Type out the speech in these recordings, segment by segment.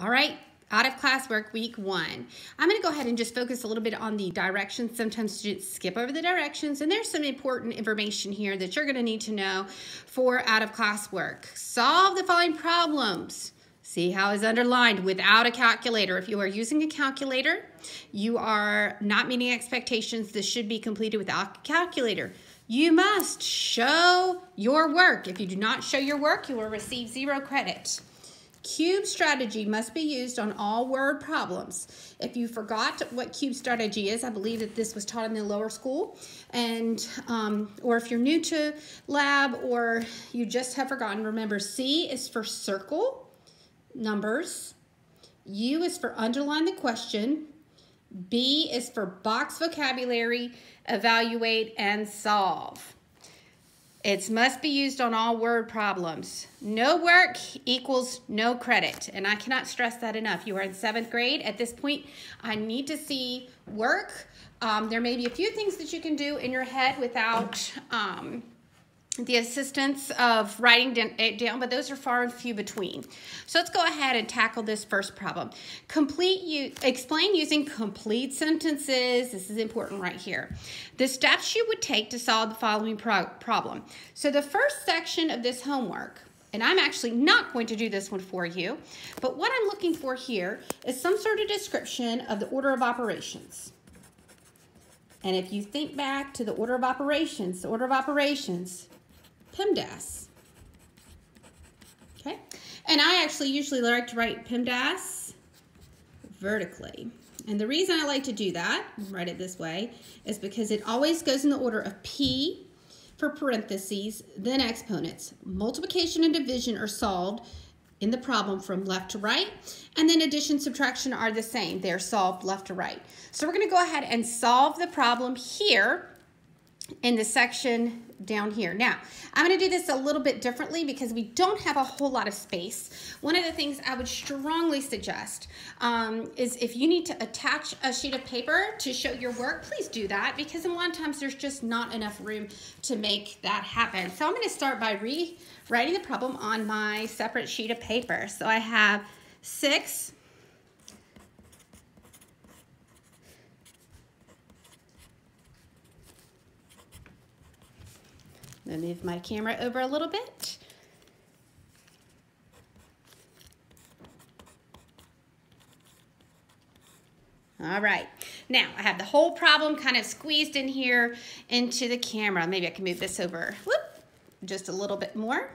All right, out of classwork week 1. I'm going to go ahead and just focus a little bit on the directions. Sometimes students skip over the directions, and there's some important information here that you're going to need to know for out of classwork. Solve the following problems. See how it's underlined without a calculator. If you are using a calculator, you are not meeting expectations. This should be completed without a calculator. You must show your work. If you do not show your work, you will receive 0 credit. Cube strategy must be used on all word problems. If you forgot what cube strategy is, I believe that this was taught in the lower school, and or if you're new to lab or you just have forgotten, remember C is for circle numbers, U is for underline the question, B is for box vocabulary, evaluate, and solve. It must be used on all word problems. No work equals no credit, and I cannot stress that enough. You are in 7th grade. At this point, I need to see work. There may be a few things that you can do in your head without the assistance of writing it down, but those are far and few between. So let's go ahead and tackle this first problem. Explain using complete sentences. This is important right here. The steps you would take to solve the following problem. So the first section of this homework, and I'm actually not going to do this one for you, but what I'm looking for here is some sort of description of the order of operations. And if you think back to the order of operations, PEMDAS. Okay, and I actually usually like to write PEMDAS vertically. And the reason I like to do that, write it this way, is because it always goes in the order of P for parentheses, then exponents. Multiplication and division are solved in the problem from left to right, and then addition, subtraction are the same. They're solved left to right. So we're going to go ahead and solve the problem here in the section down here. Now, I'm going to do this a little bit differently because we don't have a whole lot of space. One of the things I would strongly suggest is if you need to attach a sheet of paper to show your work, please do that, because a lot of times there's just not enough room to make that happen. So I'm going to start by rewriting the problem on my separate sheet of paper. So I have 6 I'm going to move my camera over a little bit. All right, now I have the whole problem kind of squeezed in here into the camera. Maybe I can move this over, just a little bit more.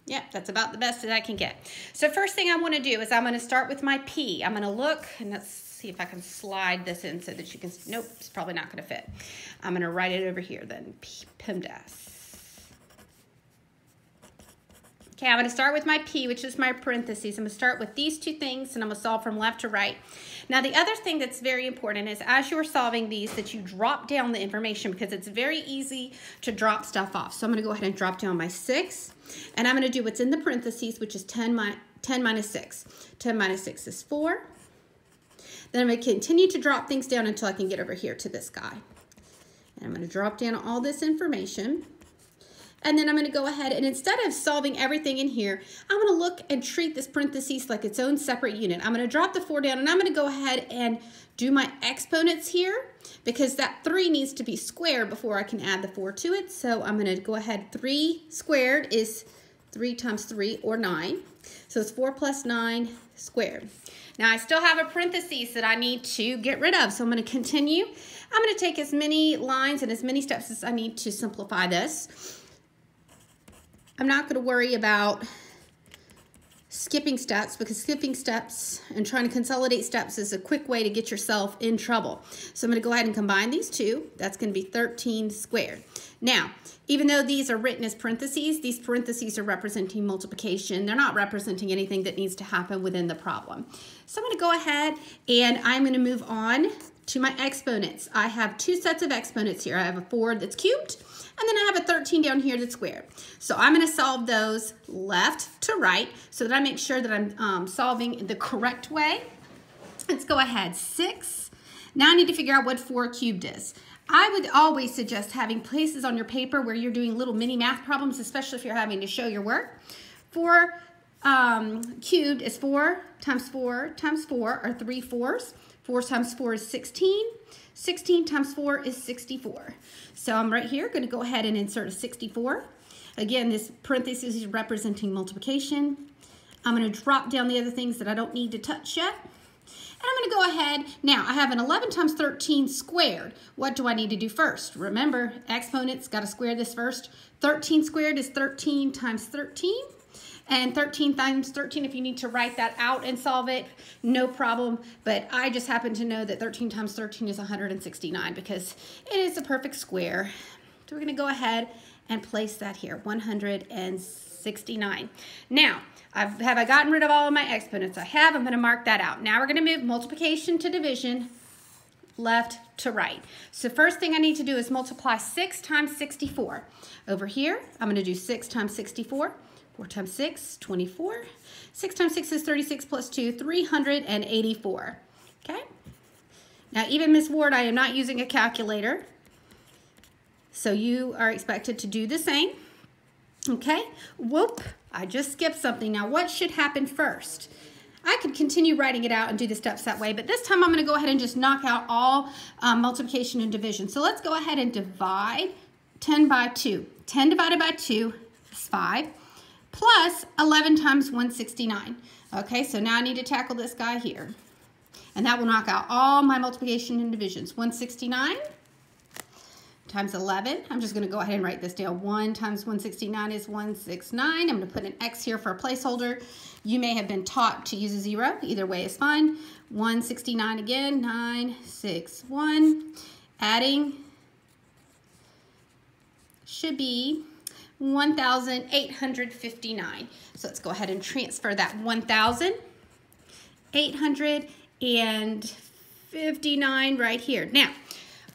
Yep, that's about the best that I can get. So first thing I want to do is I'm going to start with my P. I'm going to look, and let's see if I can slide this in so that you can, nope, it's probably not going to fit. I'm going to write it over here then, PEMDAS. Okay, I'm going to start with my P, which is my parentheses. I'm going to start with these 2 things, and I'm going to solve from left to right. Now, the other thing that's very important is as you're solving these, that you drop down the information, because it's very easy to drop stuff off. So I'm going to go ahead and drop down my 6, and I'm going to do what's in the parentheses, which is 10 minus 6. 10 minus 6 is 4. Then I'm going to continue to drop things down until I can get over here to this guy. And I'm going to drop down all this information. And then I'm going to go ahead and instead of solving everything in here, I'm going to look and treat this parentheses like its own separate unit. I'm going to drop the 4 down, and I'm going to go ahead and do my exponents here because that 3 needs to be squared before I can add the 4 to it. So I'm going to go ahead. 3 squared is 3 times 3, or 9. So it's 4 plus 9 squared. Now I still have a parentheses that I need to get rid of. So I'm going to continue. I'm going to take as many lines and as many steps as I need to simplify this. I'm not going to worry about skipping steps, because skipping steps and trying to consolidate steps is a quick way to get yourself in trouble. So I'm going to go ahead and combine these 2. That's going to be 13 squared. Now, even though these are written as parentheses, these parentheses are representing multiplication. They're not representing anything that needs to happen within the problem. So I'm going to go ahead and I'm going to move on to my exponents. I have 2 sets of exponents here. I have a 4 that's cubed, and then I have a 13 down here that's squared. So I'm going to solve those left to right so that I make sure that I'm solving the correct way. Let's go ahead. 6. Now I need to figure out what 4 cubed is. I would always suggest having places on your paper where you're doing little mini math problems, especially if you're having to show your work. 4 cubed is 4 times 4 times 4 are 3 fours. 4 times 4 is 16. 16 times 4 is 64. So I'm right here going to go ahead and insert a 64. Again, this parenthesis is representing multiplication. I'm going to drop down the other things that I don't need to touch yet. And I'm going to go ahead. Now, I have an 11 times 13 squared. What do I need to do first? Remember, exponents, got to square this first. 13 squared is 13 times 13. And 13 times 13, if you need to write that out and solve it, no problem. But I just happen to know that 13 times 13 is 169 because it is a perfect square. So we're going to go ahead and place that here, 169. Now, have I gotten rid of all of my exponents? I have. I'm going to mark that out. Now we're going to move multiplication to division, left to right. So first thing I need to do is multiply 6 times 64. Over here, I'm going to do 6 times 64. 4 times 6, 24. 6 times 6 is 36 plus 2, 384. Okay? Now, even Miss Ward, I am not using a calculator. So you are expected to do the same. Okay? Whoop, I just skipped something. Now, what should happen first? I could continue writing it out and do the steps that way, but this time I'm going to go ahead and just knock out all multiplication and division. So let's go ahead and divide 10 by 2. 10 divided by 2 is 5. Plus 11 times 169. Okay, so now I need to tackle this guy here. And that will knock out all my multiplication and divisions. 169 times 11. I'm just going to go ahead and write this down. 1 times 169 is 169. I'm going to put an X here for a placeholder. You may have been taught to use a 0. Either way is fine. 169 again, 961. Adding should be 1,859. So let's go ahead and transfer that 1,859 right here. Now,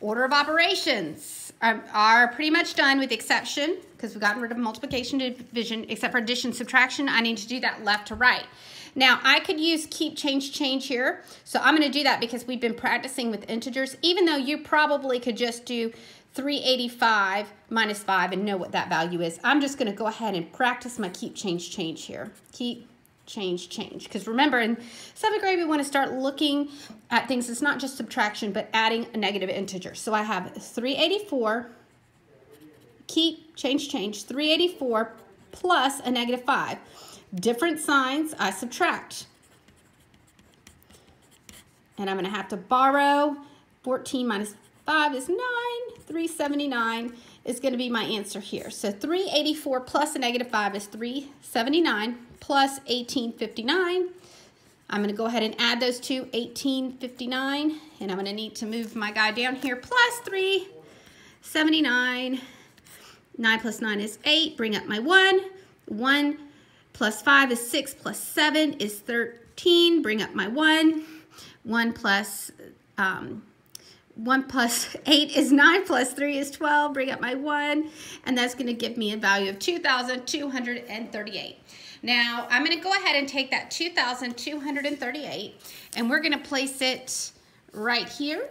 order of operations are pretty much done with the exception, because we've gotten rid of multiplication and division, except for addition, subtraction. I need to do that left to right. Now, I could use keep, change, change here. So I'm going to do that because we've been practicing with integers, even though you probably could just do 385 minus 5 and know what that value is. I'm just going to go ahead and practice my keep, change, change here. Keep, change, change. Because remember, in 7th grade, we want to start looking at things. It's not just subtraction, but adding a negative integer. So I have 384, keep, change, change, 384 plus a negative 5. Different signs, I subtract. And I'm going to have to borrow 14 minus 5 is 9. 379 is going to be my answer here. So 384 plus a negative 5 is 379 plus 1859. I'm going to go ahead and add those two, 1859, and I'm going to need to move my guy down here, plus 379. 9 plus 9 is 8. Bring up my 1. 1 plus 5 is 6 plus 7 is 13. Bring up my 1. 1 plus 8 is 9, plus 3 is 12. Bring up my 1, and that's going to give me a value of 2,238. Now, I'm going to go ahead and take that 2,238, and we're going to place it right here.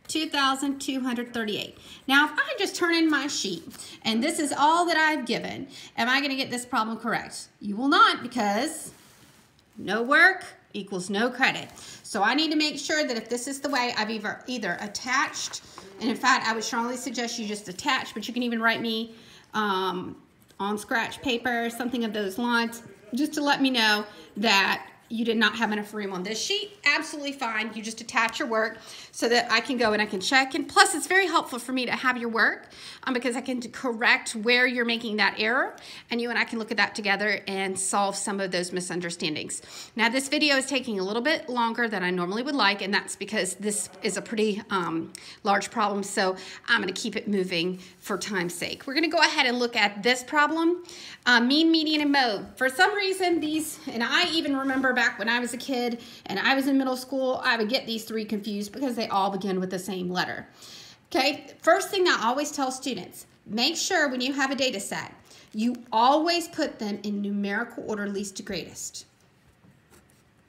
2,238. Now, if I just turn in my sheet, and this is all that I've given, am I going to get this problem correct? You will not, because no work equals no credit. So I need to make sure that if this is the way, I've either attached, and in fact, I would strongly suggest you just attach, but you can even write me on scratch paper, something of those lines, just to let me know that you did not have enough room on this sheet. Absolutely fine. You just attach your work so that I can go and I can check. And plus, it's very helpful for me to have your work because I can correct where you're making that error, and you and I can look at that together and solve some of those misunderstandings. Now, this video is taking a little bit longer than I normally would like, and that's because this is a pretty large problem, so I'm going to keep it moving for time's sake. We're going to go ahead and look at this problem, mean, median, and mode. For some reason, these, and I even remember back when I was a kid and I was in middle school, I would get these three confused because they all begin with the same letter. Okay, first thing I always tell students, make sure when you have a data set, you always put them in numerical order, least to greatest.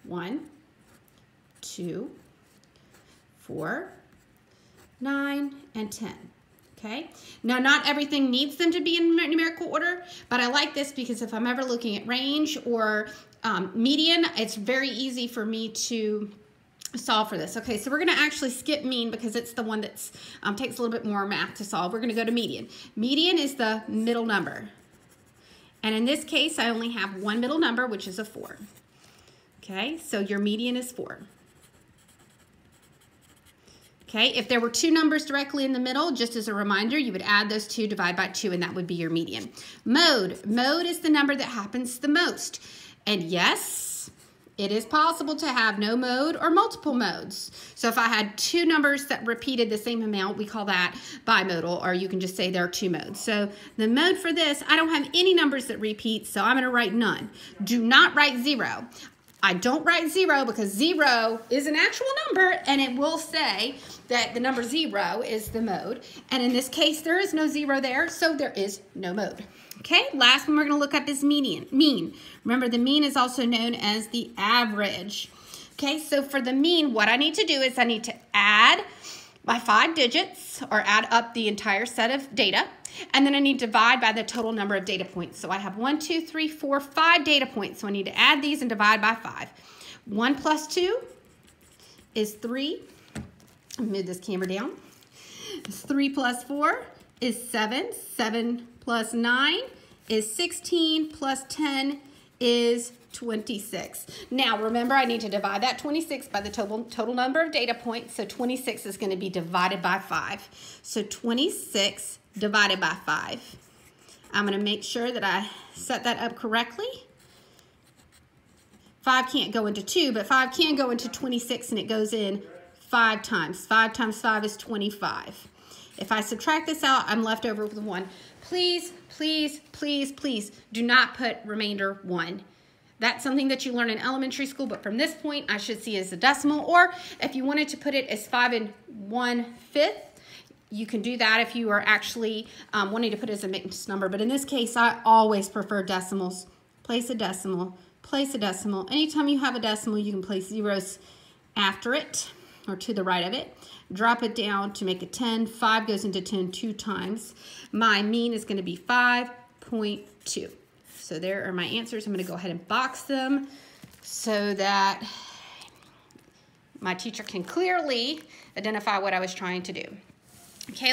1, 2, 4, 9, and 10. Okay, now not everything needs them to be in numerical order, but I like this because if I'm ever looking at range or median, it's very easy for me to solve for this. Okay, so we're going to actually skip mean because it's the one that's takes a little bit more math to solve. We're going to go to median. Median is the middle number. And in this case, I only have one middle number, which is a 4. Okay, so your median is 4. Okay, if there were two numbers directly in the middle, just as a reminder, you would add those two, divide by 2, and that would be your median. Mode. Mode is the number that happens the most. And yes, it is possible to have no mode or multiple modes. So if I had two numbers that repeated the same amount, we call that bimodal, or you can just say there are two modes. So the mode for this, I don't have any numbers that repeat, so I'm going to write none. Do not write 0. I don't write 0 because 0 is an actual number, and it will say that the number 0 is the mode. And in this case, there is no 0 there, so there is no mode. Okay, last one we're going to look up is mean. Remember, the mean is also known as the average. Okay, so for the mean, what I need to do is I need to add my 5 digits, or add up the entire set of data, and then I need to divide by the total number of data points. So I have 1, 2, 3, 4, 5 data points, so I need to add these and divide by 5. 1 plus 2 is 3. I'll move this camera down. 3 plus 4 is 7. 7 plus 9 is 16, plus 10 is 26. Now remember, I need to divide that 26 by the total number of data points, so 26 is going to be divided by 5. So 26 divided by 5. I'm going to make sure that I set that up correctly. 5 can't go into 2, but 5 can go into 26, and it goes in 5 times. 5 times 5 is 25. If I subtract this out, I'm left over with 1. Please, please, please, please do not put remainder 1. That's something that you learn in elementary school, but from this point, I should see as a decimal. Or if you wanted to put it as 5 1/5, you can do that if you are actually wanting to put it as a mixed number. But in this case, I always prefer decimals. Place a decimal, place a decimal. Anytime you have a decimal, you can place zeros after it or to the right of it. Drop it down to make it 10. 5 goes into 10 2 times. My mean is going to be 5.2. So there are my answers. I'm going to go ahead and box them so that my teacher can clearly identify what I was trying to do. Okay.